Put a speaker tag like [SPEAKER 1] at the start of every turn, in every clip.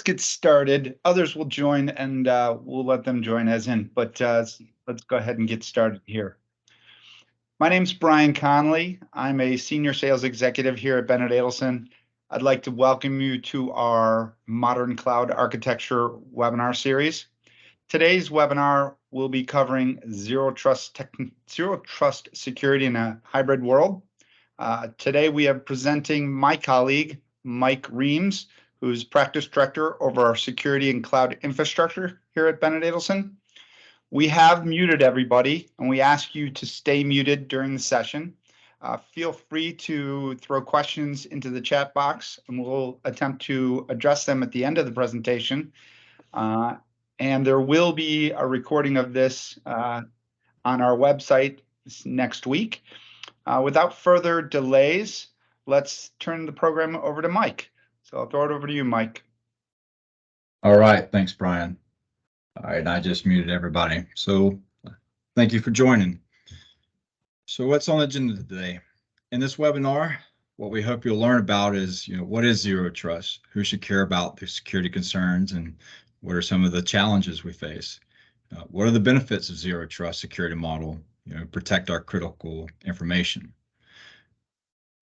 [SPEAKER 1] get started. Others will join, and we'll let them join as in. But let's go ahead and get started here. My name's Brian Conley. I'm a senior sales executive here at Bennett Adelson. I'd like to welcome you to our Modern Cloud Architecture webinar series. Today's webinar will be covering zero trust security in a hybrid world. Today we have presenting my colleague, Mike Reams, who's practice director over our security and cloud infrastructure here at Bennett Adelson. We have muted everybody, and we ask you to stay muted during the session. Feel free to throw questions into the chat box, and we'll attempt to address them at the end of the presentation. And there will be a recording of this on our website next week. Without further delays, let's turn the program over to Mike. So I'll throw it over to you, Mike.
[SPEAKER 2] All right, thanks, Brian. All right, I just muted everybody. So thank you for joining. So what's on the agenda today? In this webinar, what we hope you'll learn about is, what is zero trust? Who should care about the security concerns, and what are some of the challenges we face? What are the benefits of zero trust security model? Protect our critical information.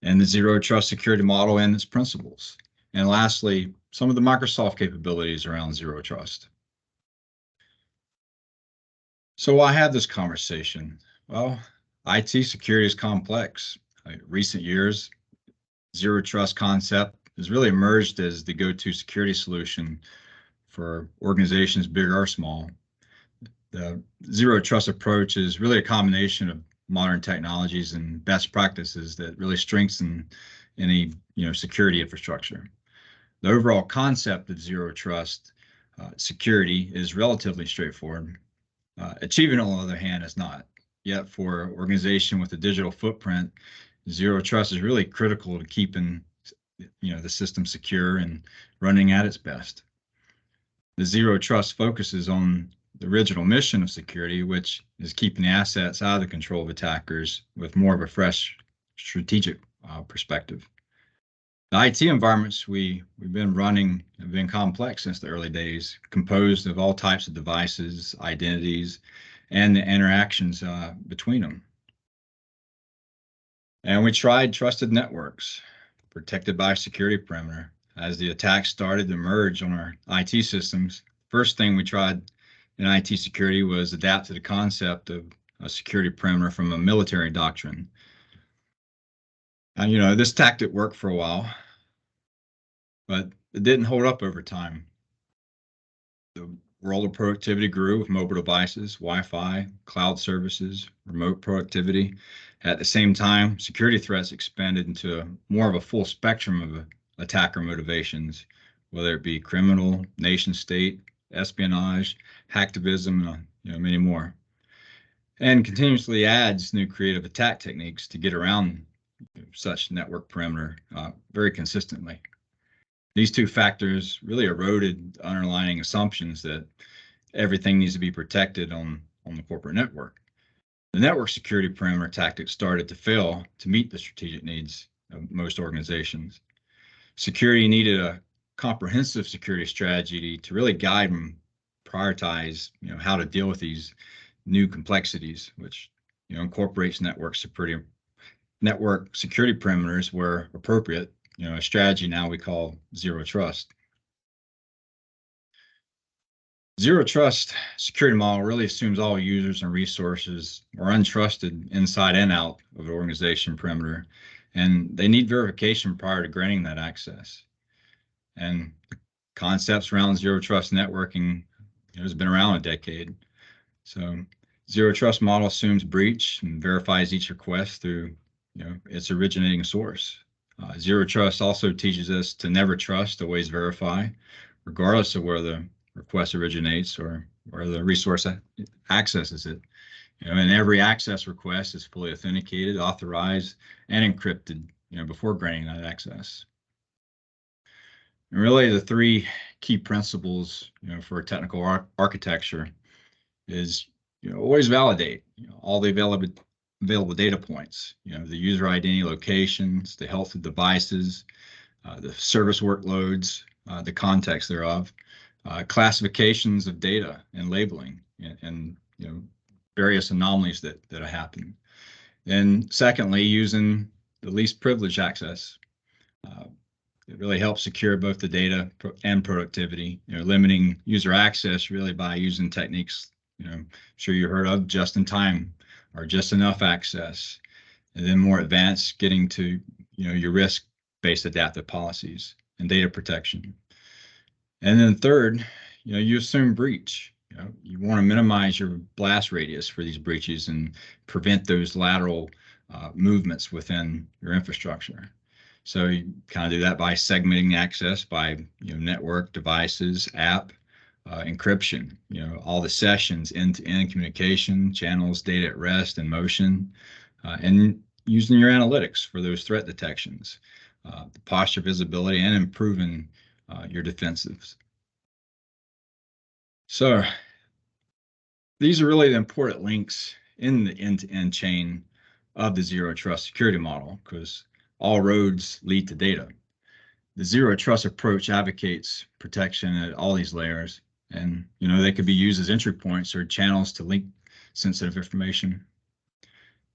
[SPEAKER 2] And the zero trust security model and its principles. And lastly, some of the Microsoft capabilities around zero trust. So why have this conversation? Well, IT security is complex. In recent years, zero trust concept has really emerged as the go-to security solution for organizations big or small. The zero trust approach is really a combination of modern technologies and best practices that really strengthen any security infrastructure. The overall concept of zero trust security is relatively straightforward. Achieving, on the other hand, is not. Yet for an organization with a digital footprint, zero trust is really critical to keeping the system secure and running at its best. The zero trust focuses on the original mission of security, which is keeping the assets out of the control of attackers with more of a fresh strategic perspective. The IT environments we've been running have been complex since the early days, composed of all types of devices, identities, and the interactions between them. And we tried trusted networks, protected by a security perimeter. As the attacks started to emerge on our IT systems, first thing we tried in IT security was adapt to the concept of a security perimeter from a military doctrine. And this tactic worked for a while, but it didn't hold up over time. The world of productivity grew with mobile devices, Wi-Fi, cloud services, remote productivity. At the same time, security threats expanded into more of a full spectrum of attacker motivations, whether it be criminal, nation state, espionage, hacktivism, many more. And continuously adds new creative attack techniques to get around such network perimeter very consistently. These two factors really eroded the underlying assumptions that everything needs to be protected on the corporate network. The network security perimeter tactics started to fail to meet the strategic needs of most organizations. Security needed a comprehensive security strategy to really guide and prioritize, how to deal with these new complexities, which incorporates network security perimeters where appropriate. A strategy now we call zero trust. Zero trust security model really assumes all users and resources are untrusted inside and out of the organization perimeter, and they need verification prior to granting that access. And concepts around zero trust networking has been around a decade. So zero trust model assumes breach and verifies each request through its originating source. Zero trust also teaches us to never trust, always verify, regardless of where the request originates or where the resource accesses it. And every access request is fully authenticated, authorized, and encrypted, before granting that access. And really, the three key principles, for a technical architecture is, always validate, all the available data points, the user identity locations, the health of devices, the service workloads, the context thereof, classifications of data and labeling, and various anomalies that happen. And secondly, using the least privilege access. It really helps secure both the data and productivity, limiting user access really by using techniques, I'm sure you heard of, just in time or just enough access. And then more advanced, getting to, your risk-based adaptive policies and data protection. And then third, you assume breach. You want to minimize your blast radius for these breaches and prevent those lateral movements within your infrastructure. So you kind of do that by segmenting access by network, devices, app, encryption. All the sessions, end-to-end communication, channels, data at rest and motion, and using your analytics for those threat detections, the posture visibility, and improving your defensives. So these are really the important links in the end-to-end chain of the zero trust security model, because all roads lead to data. The zero trust approach advocates protection at all these layers, and they could be used as entry points or channels to link sensitive information.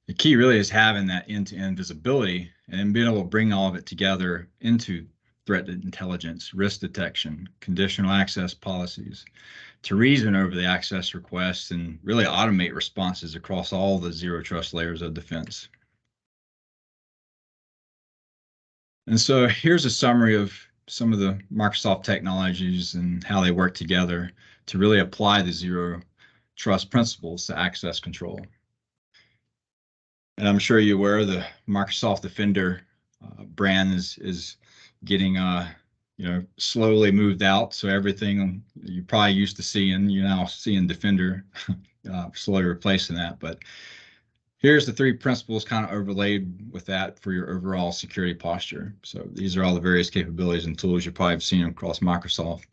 [SPEAKER 2] The key really is having that end-to-end visibility and being able to bring all of it together into threat intelligence, risk detection, conditional access policies, to reason over the access requests and really automate responses across all the zero trust layers of defense. And so here's a summary of some of the Microsoft technologies and how they work together to really apply the zero trust principles to access control. And I'm sure you're aware the Microsoft Defender brand is getting slowly moved out. So everything you probably used to seeing, you're now seeing Defender slowly replacing that. But here's the three principles kind of overlaid with that for your overall security posture. So these are all the various capabilities and tools you probably have seen across Microsoft.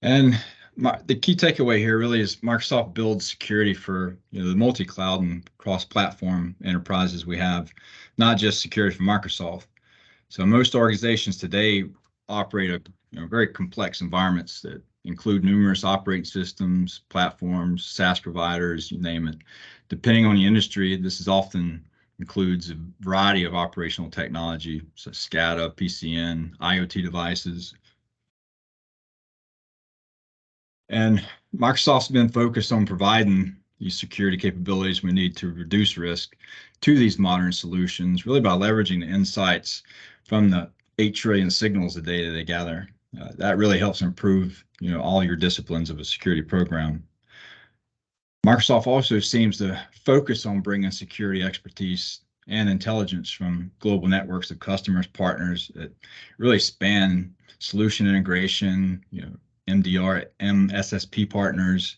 [SPEAKER 2] And the key takeaway here really is Microsoft builds security for the multi-cloud and cross-platform enterprises we have, not just security for Microsoft. So most organizations today operate very complex environments that include numerous operating systems, platforms, SaaS providers, you name it. Depending on the industry, this is often includes a variety of operational technology, so SCADA, PCN, IoT devices. And Microsoft's been focused on providing these security capabilities we need to reduce risk to these modern solutions, really by leveraging the insights from the 8 trillion signals of data they gather. That really helps improve, all your disciplines of a security program. Microsoft also seems to focus on bringing security expertise and intelligence from global networks of customers, partners that really span solution integration, MDR, MSSP partners,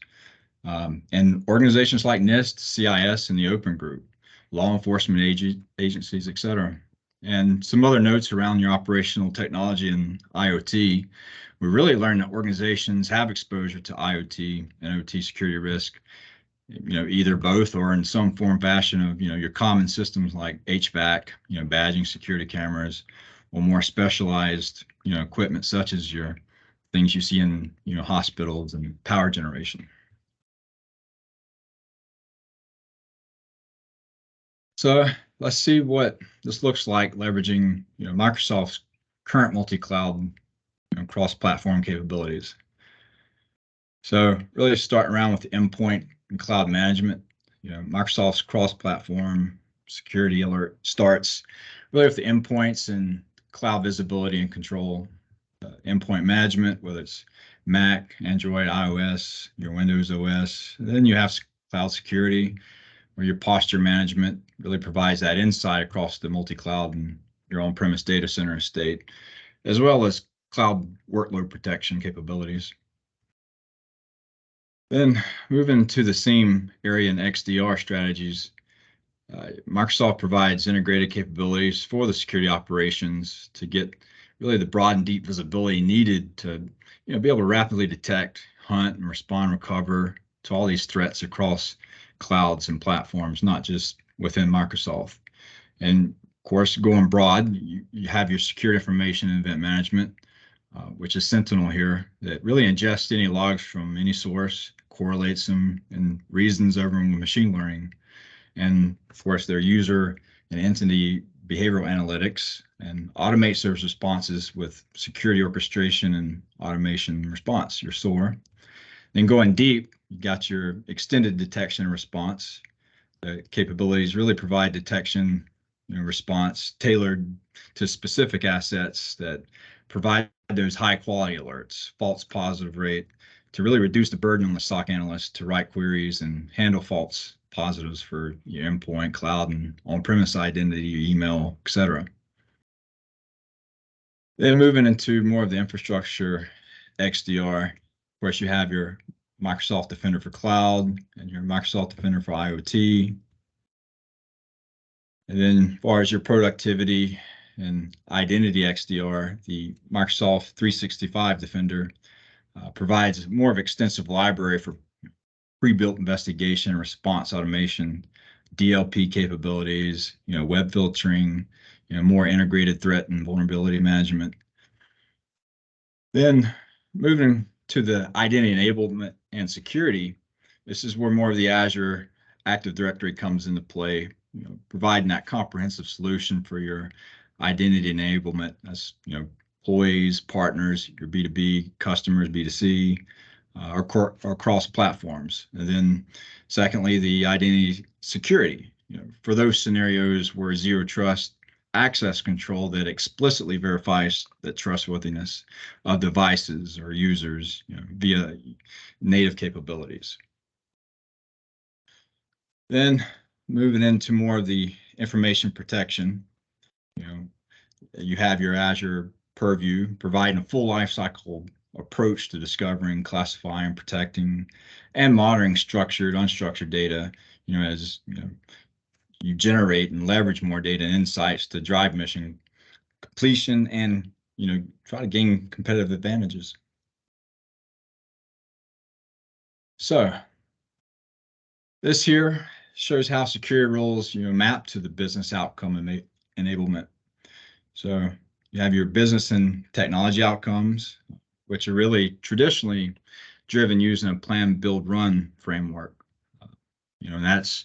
[SPEAKER 2] and organizations like NIST, CIS, and the Open Group, law enforcement agencies, et cetera. And some other notes around your operational technology and IoT. We really learned that organizations have exposure to IoT and OT security risk, either both or in some form fashion of, your common systems like HVAC, badging security cameras, or more specialized, equipment such as your things you see in, hospitals and power generation. So let's see what this looks like leveraging, Microsoft's current multi-cloud, cross-platform capabilities. So really starting around with the endpoint and cloud management, Microsoft's cross-platform security alert starts really with the endpoints and cloud visibility and control. Endpoint management, whether it's Mac, Android, iOS, your Windows OS. And then you have cloud security, where your posture management really provides that insight across the multi-cloud and your on-premise data center estate, as well as cloud workload protection capabilities. Then moving to the same area in XDR strategies, Microsoft provides integrated capabilities for the security operations to get really the broad and deep visibility needed to be able to rapidly detect, hunt, and respond, recover to all these threats across clouds and platforms, not just within Microsoft. And Of course, going broad, you have your security information and event management, which is Sentinel here, that really ingests any logs from any source, correlates them, and reasons over them with machine learning. And of course, their user and entity behavioral analytics and automates those responses with security orchestration and automation response, your SOAR. Then going deep, you got your extended detection and response. The capabilities really provide detection and response tailored to specific assets that provide those high quality alerts, false positive rate, to really reduce the burden on the SOC analyst to write queries and handle false positives for your endpoint, cloud, and on-premise identity, email, etc. Then moving into more of the infrastructure XDR, of course, you have your Microsoft Defender for Cloud and your Microsoft Defender for IoT. And then as far as your productivity and identity XDR, the Microsoft 365 Defender provides more of an extensive library for pre-built investigation and response automation, DLP capabilities, web filtering, more integrated threat and vulnerability management. Then moving to the identity enablement and security, this is where more of the Azure Active Directory comes into play, providing that comprehensive solution for your identity enablement as, employees, partners, your B2B customers, B2C, or across platforms. And then secondly, the identity security, for those scenarios where zero trust access control that explicitly verifies the trustworthiness of devices or users, via native capabilities. Then moving into more of the information protection, you have your Azure Purview providing a full lifecycle approach to discovering, classifying, protecting, and monitoring structured, unstructured data, as you generate and leverage more data and insights to drive mission completion and, try to gain competitive advantages. So this here shows how security roles, map to the business outcome enablement. So you have your business and technology outcomes, which are really traditionally driven using a plan, build, run framework. And that's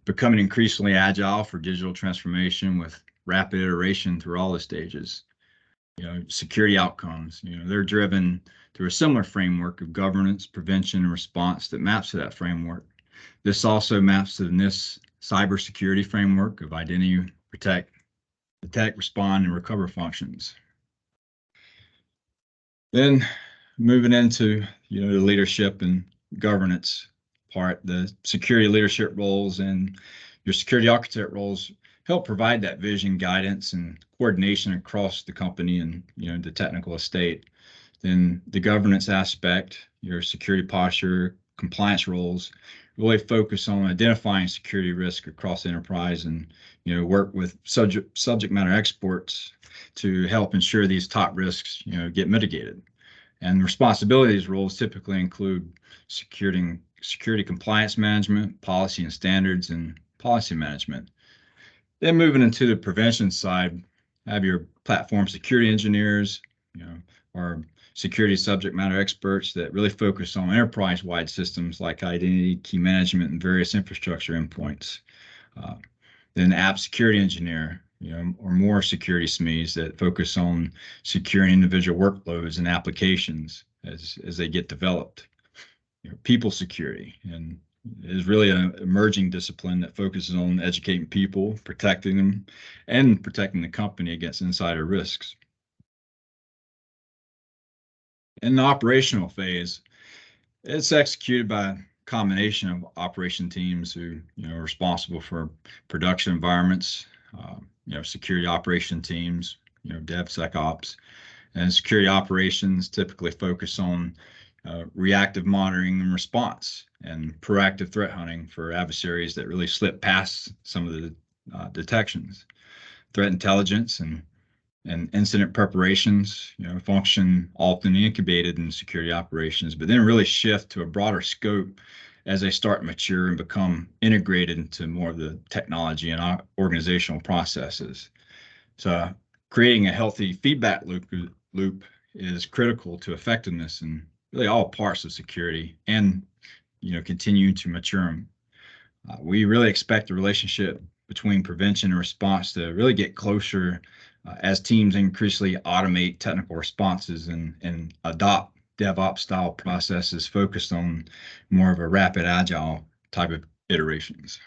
[SPEAKER 2] becoming increasingly agile for digital transformation with rapid iteration through all the stages. Security outcomes, they're driven through a similar framework of governance, prevention, and response that maps to that framework. This also maps to the NIST cybersecurity framework of identity, protect, detect, respond, and recover functions. Then moving into, the leadership and governance part, the security leadership roles and your security architect roles help provide that vision, guidance, and coordination across the company and, the technical estate. Then the governance aspect, your security posture, compliance roles, really focus on identifying security risk across the enterprise and, work with subject matter experts to help ensure these top risks, get mitigated. And responsibilities roles typically include security compliance management, policy and standards, and policy management. Then moving into the prevention side, have your platform security engineers, or security subject matter experts that really focus on enterprise-wide systems like identity, key management, and various infrastructure endpoints. Then app security engineer, or more security SMEs that focus on securing individual workloads and applications as they get developed. People security, and is really an emerging discipline that focuses on educating people, protecting them, and protecting the company against insider risks. In the operational phase, it's executed by a combination of operation teams who, are responsible for production environments, security operation teams, DevSecOps, and security operations typically focus on reactive monitoring and response and proactive threat hunting for adversaries that really slip past some of the detections. Threat intelligence and incident preparations, function often incubated in security operations, but then really shift to a broader scope as they start to mature and become integrated into more of the technology and organizational processes. So creating a healthy feedback loop is critical to effectiveness in really all parts of security and continue to mature them. We really expect the relationship between prevention and response to really get closer as teams increasingly automate technical responses and adopt DevOps style processes focused on more of a rapid agile type of iterations.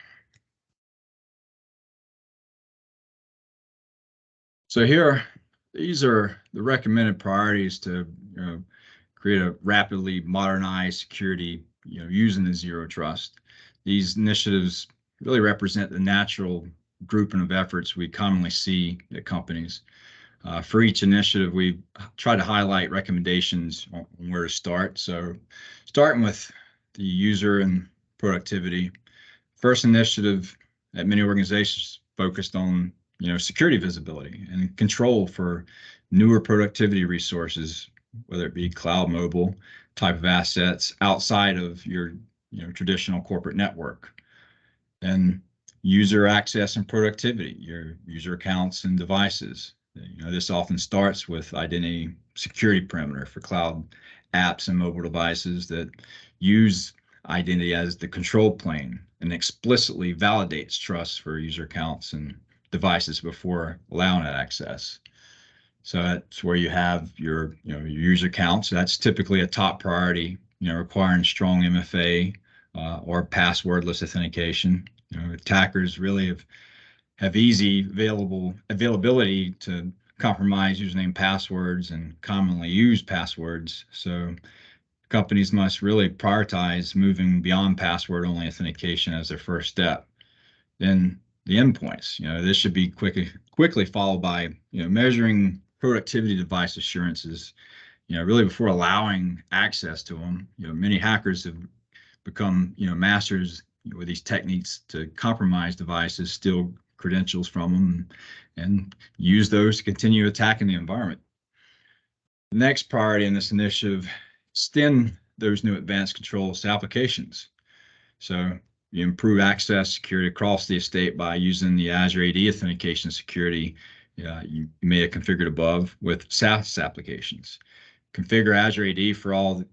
[SPEAKER 2] So these are the recommended priorities to create a rapidly modernized security using the zero trust. These initiatives really represent the natural grouping of efforts we commonly see at companies. For each initiative, we try to highlight recommendations on where to start. So starting with the user and productivity, first initiative at many organizations focused on security visibility and control for newer productivity resources, whether it be cloud, mobile type of assets outside of your traditional corporate network. And user access and productivity, your user accounts and devices. This often starts with identity security perimeter for cloud apps and mobile devices that use identity as the control plane and explicitly validates trust for user accounts and devices before allowing that access. So that's where you have your user accounts. That's typically a top priority, requiring strong MFA or passwordless authentication. Attackers really have easy availability to compromise username passwords and commonly used passwords. So companies must really prioritize moving beyond password-only authentication as their first step. Then the endpoints, this should be quickly followed by measuring productivity device assurances. Really before allowing access to them. Many hackers have become masters with these techniques to compromise devices, steal credentials from them, and use those to continue attacking the environment. The next priority in this initiative, extend those new advanced controls to applications. So you improve access security across the estate by using the Azure AD authentication security you may have configured above with SaaS applications. Configure Azure AD for all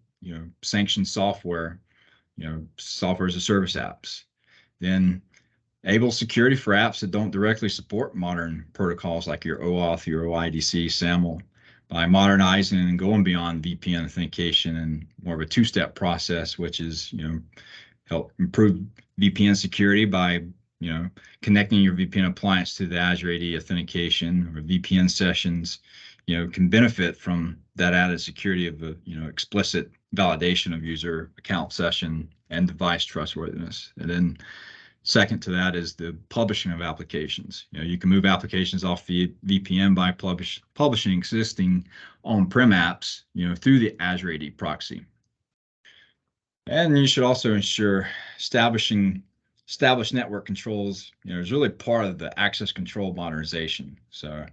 [SPEAKER 2] sanctioned software, software as a service apps. Then enable security for apps that don't directly support modern protocols like your OAuth, your OIDC, SAML, by modernizing and going beyond VPN authentication and more of a two-step process, which is help improve VPN security by connecting your VPN appliance to the Azure AD authentication or VPN sessions. Can benefit from that added security of explicit validation of user account session and device trustworthiness. And then second to that is the publishing of applications. You can move applications off the VPN by publishing existing on-prem apps through the Azure AD proxy. And you should also ensure established network controls is really part of the access control modernization. So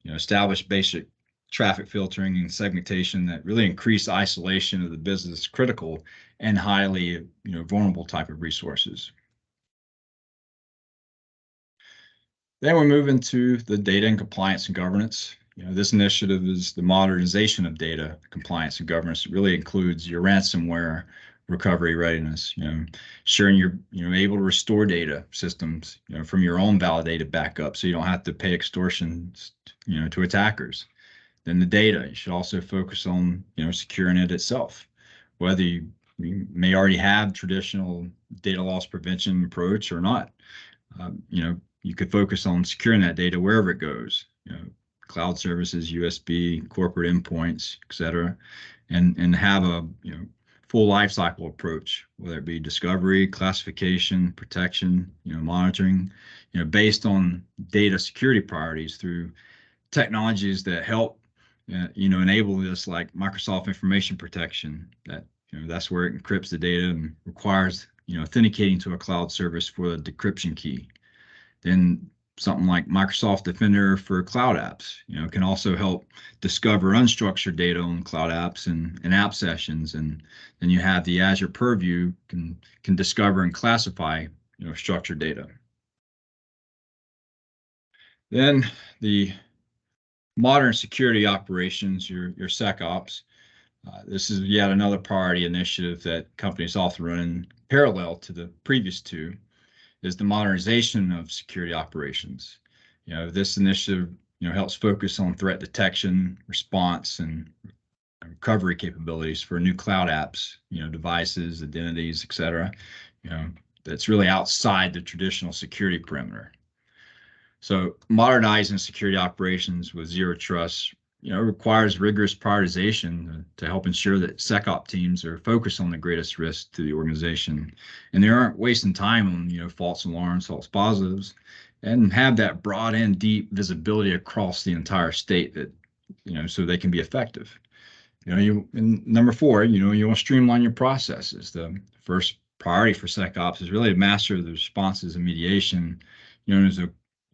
[SPEAKER 2] establish basic traffic filtering and segmentation that really increase isolation of the business critical and highly vulnerable type of resources. Then we move into the data and compliance and governance. This initiative is the modernization of data compliance and governance. It really includes your ransomware recovery readiness, ensuring you're able to restore data systems, from your own validated backup, so you don't have to pay extortions, to attackers. Then the data, you should also focus on, securing it itself, whether you may already have traditional data loss prevention approach or not. You could focus on securing that data wherever it goes, cloud services, USB, corporate endpoints, et cetera, and have a, full life cycle approach, whether it be discovery, classification, protection, monitoring, based on data security priorities through technologies that help, enable this, like Microsoft Information Protection. That's where it encrypts the data and requires, authenticating to a cloud service for the decryption key. Then something like Microsoft Defender for cloud apps, can also help discover unstructured data on cloud apps and app sessions. And then you have the Azure Purview can discover and classify, structured data. Then the modern security operations, your SecOps, this is yet another priority initiative that companies often run in parallel to the previous two, is the modernization of security operations. This initiative, helps focus on threat detection, response, and recovery capabilities for new cloud apps, devices, identities, et cetera, that's really outside the traditional security perimeter. So modernizing security operations with zero trust, requires rigorous prioritization to help ensure that SecOps teams are focused on the greatest risk to the organization, and they aren't wasting time on, false alarms, false positives, and have that broad and deep visibility across the entire state that, so they can be effective. And number four, you want to streamline your processes. The first priority for SecOps is really to master the responses and mediation, as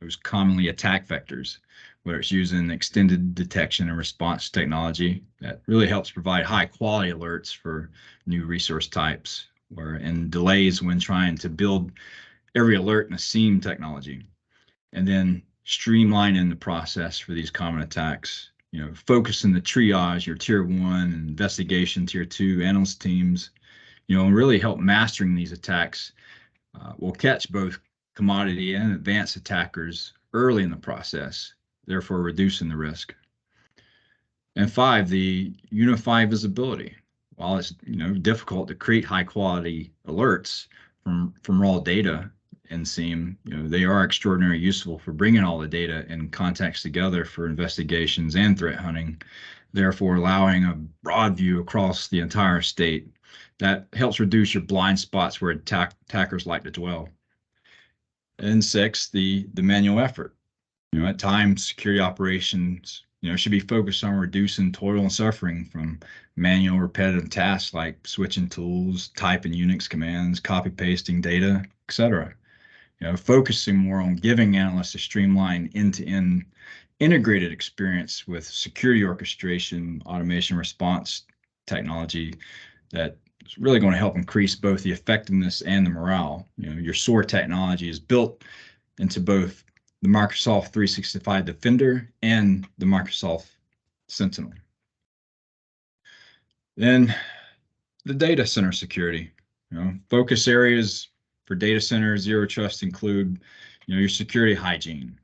[SPEAKER 2] those commonly attack vectors, whether it's using extended detection and response technology that really helps provide high quality alerts for new resource types, and delays when trying to build every alert in a SIEM technology, and then streamlining the process for these common attacks. Focusing the triage, your tier 1 investigation, tier 2 analyst teams, and really help mastering these attacks will catch both commodity and advanced attackers early in the process, therefore reducing the risk. And 5, the unified visibility. While it's difficult to create high quality alerts from raw data in SIEM, they are extraordinarily useful for bringing all the data and context together for investigations and threat hunting, therefore allowing a broad view across the entire state that helps reduce your blind spots where attackers like to dwell. And 6, the manual effort. At times, security operations, should be focused on reducing toil and suffering from manual repetitive tasks like switching tools, typing Unix commands, copy pasting data, etc. Focusing more on giving analysts a streamlined end-to-end integrated experience with security orchestration, automation response technology that is really going to help increase both the effectiveness and the morale. Your SOAR technology is built into both the Microsoft 365 Defender and the Microsoft Sentinel. Then the data center security. Focus areas for data center zero trust include, your security hygiene.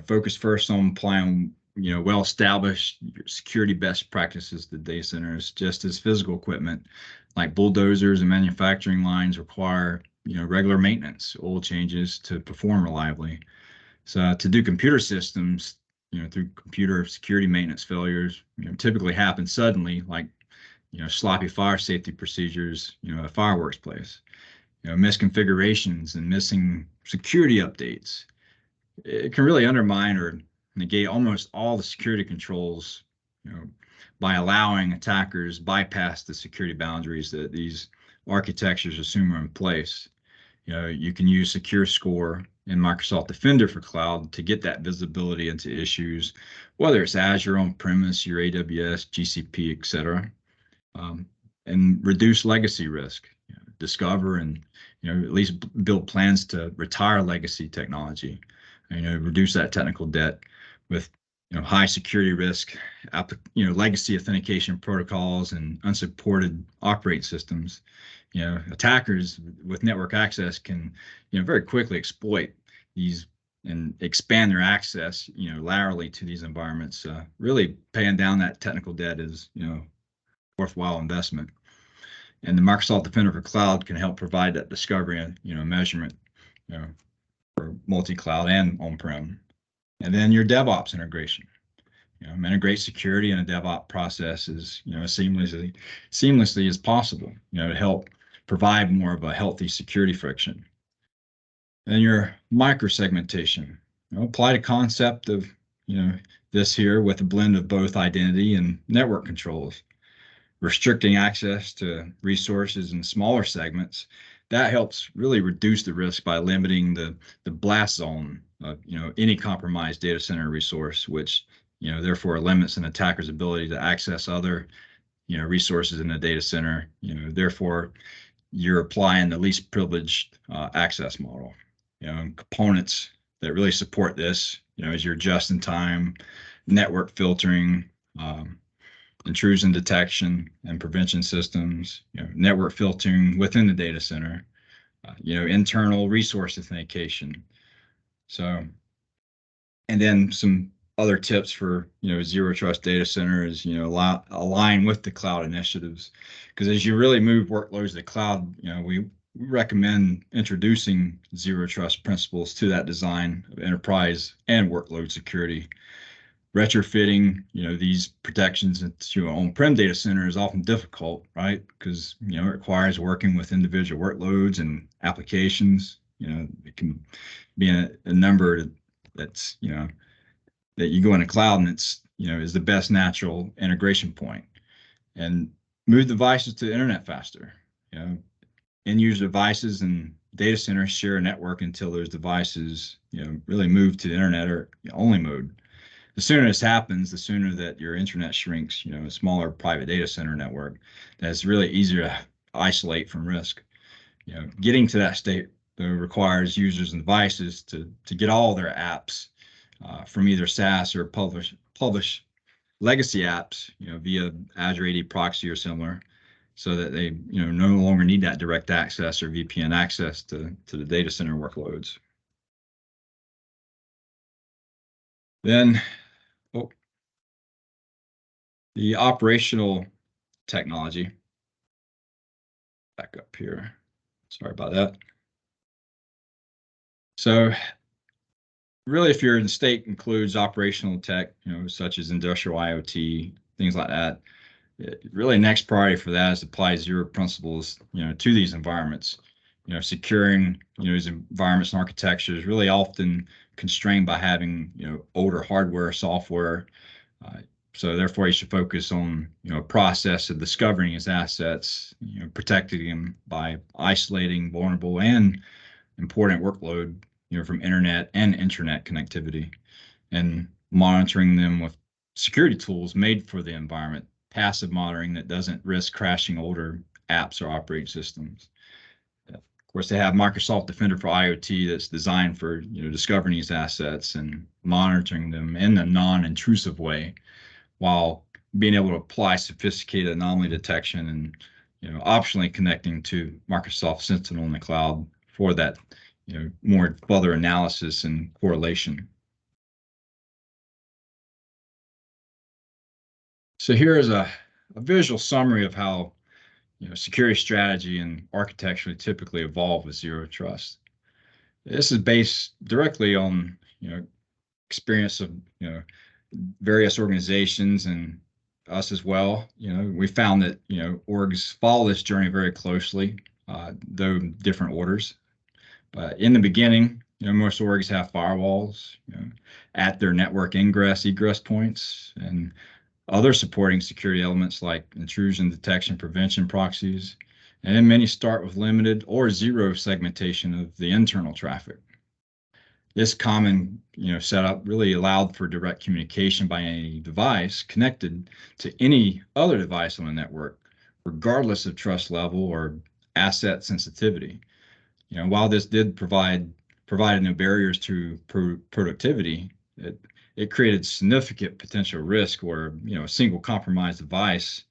[SPEAKER 2] Focus first on applying, well-established security best practices to data centers, just as physical equipment like bulldozers and manufacturing lines require, regular maintenance, oil changes to perform reliably. So to do computer systems, through computer security maintenance failures, typically happen suddenly, like, sloppy fire safety procedures, at a fireworks place, misconfigurations and missing security updates. It can really undermine or negate almost all the security controls, by allowing attackers bypass the security boundaries that these architectures assume are in place. You can use Secure Score in Microsoft Defender for cloud to get that visibility into issues, whether it's Azure on-premise, your AWS, GCP, et cetera, and reduce legacy risk. Discover and at least build plans to retire legacy technology. Reduce that technical debt with high security risk, legacy authentication protocols and unsupported operating systems. Attackers with network access can very quickly exploit these and expand their access laterally to these environments. Really paying down that technical debt is worthwhile investment. And the Microsoft Defender for Cloud can help provide that discovery and measurement for multi-cloud and on-prem. And then your DevOps integration. Integrate security in a DevOps process as seamlessly as possible. To help provide more of a healthy security friction. And your micro-segmentation. Apply the concept of this here with a blend of both identity and network controls. Restricting access to resources in smaller segments, that helps really reduce the risk by limiting the blast zone of any compromised data center resource, which therefore limits an attacker's ability to access other resources in the data center. Therefore you're applying the least privileged access model. And components that really support this as your just-in-time network filtering, intrusion detection and prevention systems, network filtering within the data center, internal resource authentication. So, and then some other tips for, zero trust data center is, align with the cloud initiatives. Because as you really move workloads to the cloud, we recommend introducing zero trust principles to that design of enterprise and workload security. Retrofitting, these protections into an on-prem data center is often difficult, right? Because, it requires working with individual workloads and applications. It can be a number that's, that you go in a cloud and it's, is the best natural integration point. And move devices to the internet faster. End user devices and data centers share a network until those devices, really move to the internet or only mode. The sooner this happens, the sooner that your internet shrinks, a smaller private data center network that's really easier to isolate from risk. Getting to that state requires users and devices to get all their apps from either SaaS or publish legacy apps, via Azure AD proxy or similar, so that they, no longer need that direct access or VPN access to the data center workloads. Then, the operational technology. Back up here. Sorry about that. So really, if your state includes operational tech, such as industrial IoT, things like that, really next priority for that is to apply zero principles, to these environments. Securing, these environments and architecture is really often constrained by having, older hardware, software. So therefore, you should focus on, a process of discovering his assets, protecting them by isolating vulnerable and important workload, from internet and intranet connectivity, and monitoring them with security tools made for the environment, passive monitoring that doesn't risk crashing older apps or operating systems. Of course, they have Microsoft Defender for IoT that's designed for, discovering these assets and monitoring them in a non-intrusive way, while being able to apply sophisticated anomaly detection and, optionally connecting to Microsoft Sentinel in the cloud for that, more further analysis and correlation. So here is a visual summary of how, security strategy and architecture typically evolve with zero trust. This is based directly on, experience of, various organizations and us as well. We found that, orgs follow this journey very closely, though different orders. But in the beginning, most orgs have firewalls, at their network ingress, egress points, and other supporting security elements like intrusion detection, prevention proxies. And then many start with limited or zero segmentation of the internal traffic. This common, setup really allowed for direct communication by any device connected to any other device on the network, regardless of trust level or asset sensitivity. While this did provide no barriers to productivity, it created significant potential risk where, a single compromised device,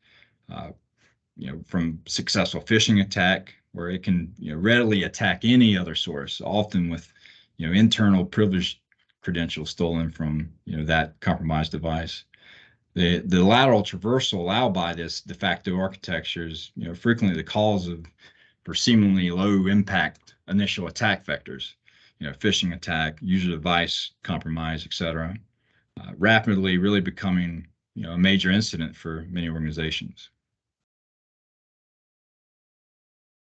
[SPEAKER 2] from successful phishing attack, where it can, readily attack any other source, often with, internal privileged credentials stolen from, that compromised device. The lateral traversal allowed by this de facto architecture is, frequently the cause for seemingly low impact initial attack vectors, phishing attack, user device compromise, etc., rapidly really becoming, a major incident for many organizations.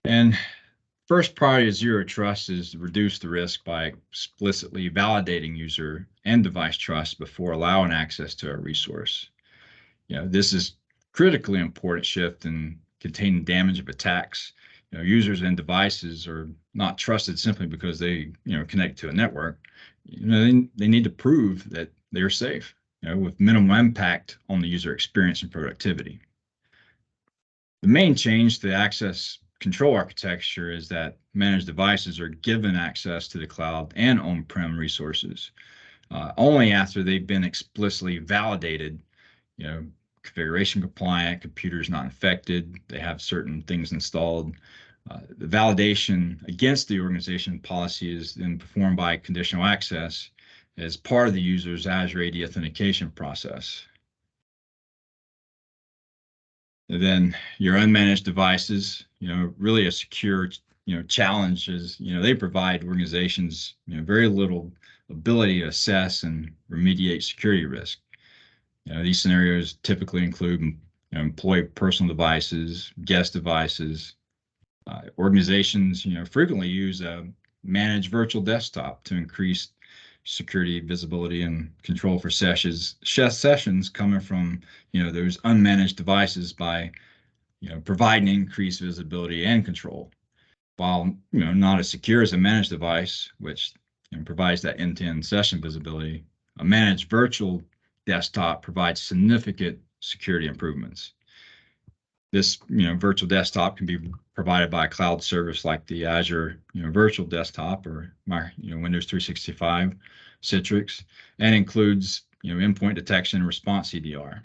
[SPEAKER 2] And first priority of zero trust is to reduce the risk by explicitly validating user and device trust before allowing access to a resource. This is critically important shift in containing damage of attacks. Users and devices are not trusted simply because they, connect to a network. They need to prove that they are safe, with minimal impact on the user experience and productivity. The main change to the access control architecture is that managed devices are given access to the cloud and on-prem resources. only after they've been explicitly validated, configuration compliant, computers not infected, they have certain things installed. The validation against the organization policy is then performed by conditional access as part of the user's Azure AD authentication process. And then your unmanaged devices, really a secure, challenge is, they provide organizations, very little ability to assess and remediate security risk. These scenarios typically include employee personal devices, guest devices. Organizations, frequently use a managed virtual desktop to increase security, visibility, and control for sessions coming from those unmanaged devices by providing increased visibility and control. While not as secure as a managed device, which provides that end-to-end session visibility, a managed virtual desktop provides significant security improvements. This virtual desktop can be provided by a cloud service like the Azure Virtual Desktop or Windows 365 Citrix, and includes endpoint detection and response EDR.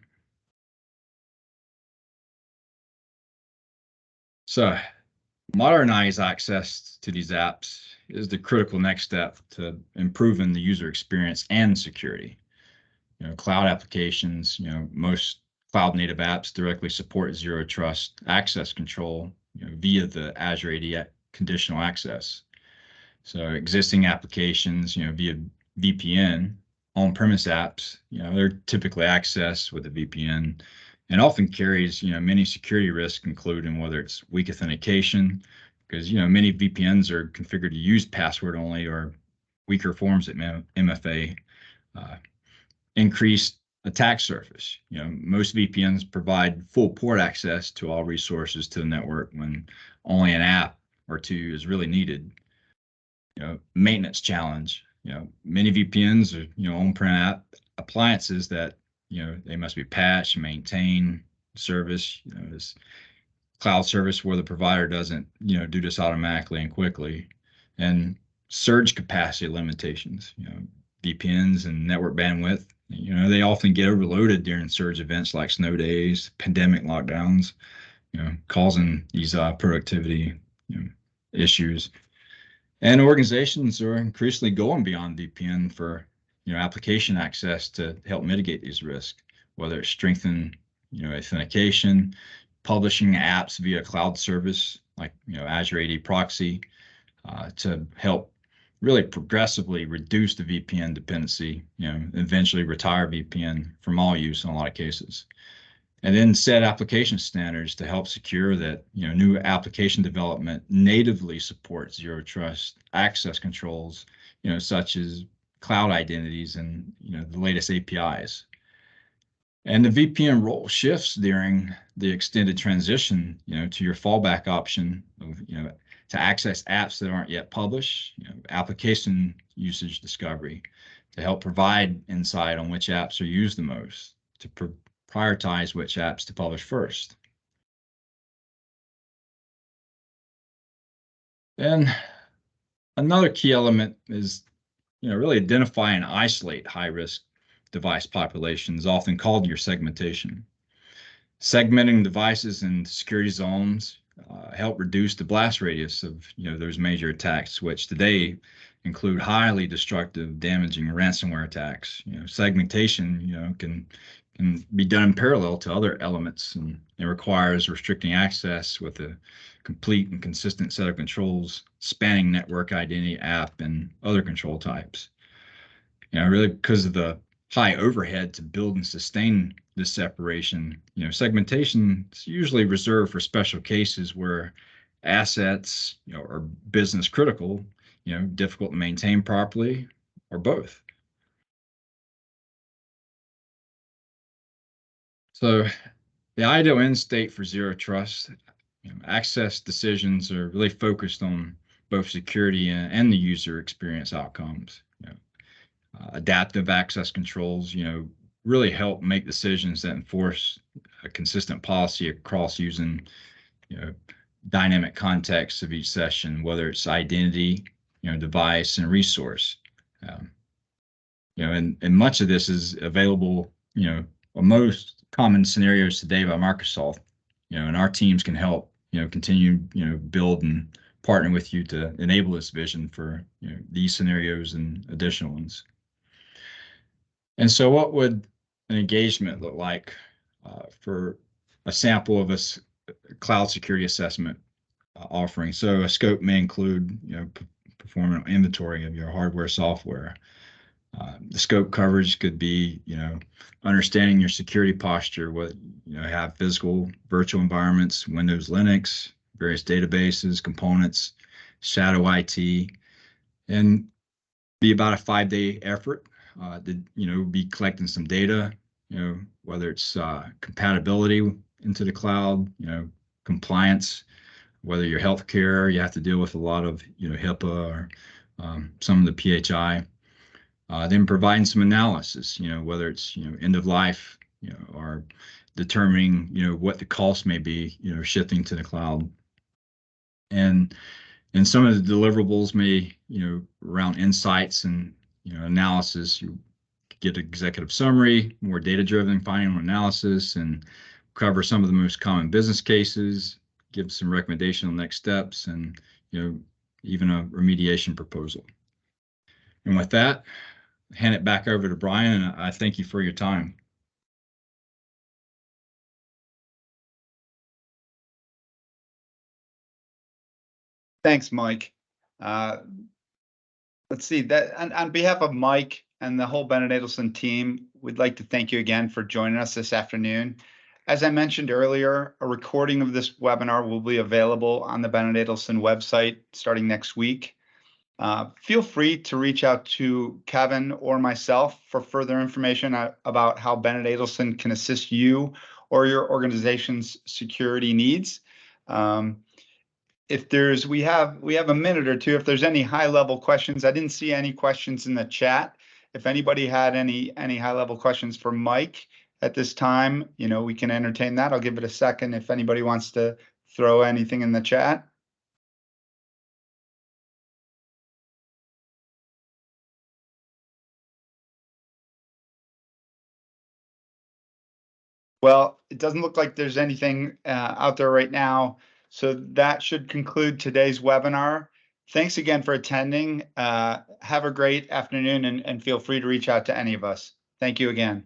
[SPEAKER 2] So modernize access to these apps is the critical next step to improving the user experience and security. Cloud applications, most cloud native apps directly support zero trust access control via the Azure AD conditional access. So existing applications, via VPN, on-premise apps, they're typically accessed with a VPN and often carries, many security risks, including whether it's weak authentication, because, many VPNs are configured to use password only or weaker forms of MFA, increased attack surface. Most VPNs provide full port access to all resources to the network when only an app or two is really needed. Maintenance challenge. Many VPNs are on-prem app appliances that they must be patched, maintained, service. This cloud service where the provider doesn't do this automatically and quickly, and surge capacity limitations. VPNs and network bandwidth. They often get overloaded during surge events like snow days, pandemic lockdowns, causing these productivity issues. And organizations are increasingly going beyond VPN for application access to help mitigate these risks, whether it's strengthen authentication, publishing apps via cloud service like Azure AD proxy to help really progressively reduce the VPN dependency, eventually retire VPN from all use in a lot of cases. And then set application standards to help secure that new application development natively supports zero trust access controls, such as cloud identities and the latest APIs. And the VPN role shifts during the extended transition, to your fallback option of to access apps that aren't yet published, application usage discovery, to help provide insight on which apps are used the most, to prioritize which apps to publish first. And another key element is, really identify and isolate high-risk device populations, often called your segmentation. Segmenting devices in security zones help reduce the blast radius of those major attacks, which today include highly destructive, damaging ransomware attacks. Segmentation, can be done in parallel to other elements, and it requires restricting access with a complete and consistent set of controls spanning network, identity, app, and other control types. Really because of the high overhead to build and sustain this separation, segmentation is usually reserved for special cases where assets, are business critical, difficult to maintain properly, or both. So the ideal end state for zero trust, access decisions are really focused on both security and the user experience outcomes. Adaptive access controls, really help make decisions that enforce a consistent policy across using, dynamic contexts of each session, whether it's identity, device, and resource. And much of this is available, most common scenarios today by Microsoft, and our teams can help, continue, build and partner with you to enable this vision for, these scenarios and additional ones. And so what would an engagement look like for a sample of a cloud security assessment offering? So a scope may include, performing an inventory of your hardware, software. The scope coverage could be, understanding your security posture, what, have physical, virtual environments, Windows, Linux, various databases, components, shadow IT, and be about a 5-day effort. Be collecting some data, whether it's compatibility into the cloud, compliance, whether you're healthcare, you have to deal with a lot of, HIPAA or some of the PHI. Then providing some analysis, whether it's, end of life, or determining, what the cost may be, shifting to the cloud. And some of the deliverables may, around insights and, analysis. You get executive summary, more data-driven final analysis, and cover some of the most common business cases, give some recommendation on next steps, and, even a remediation proposal. And with that, hand it back over to Brian, and I thank you for your time.
[SPEAKER 1] Thanks, Mike. Let's see that on behalf of Mike and the whole Bennett Adelson team, we'd like to thank you again for joining us this afternoon. As I mentioned earlier, a recording of this webinar will be available on the Bennett Adelson website starting next week. Feel free to reach out to Kevin or myself for further information about how Bennett Adelson can assist you or your organization's security needs. If we have a minute or two, if there's any high level questions, I didn't see any questions in the chat. If anybody had any high level questions for Mike at this time, we can entertain that. I'll give it a second if anybody wants to throw anything in the chat. Well, it doesn't look like there's anything out there right now. So that should conclude today's webinar. Thanks again for attending. Have a great afternoon and feel free to reach out to any of us. Thank you again.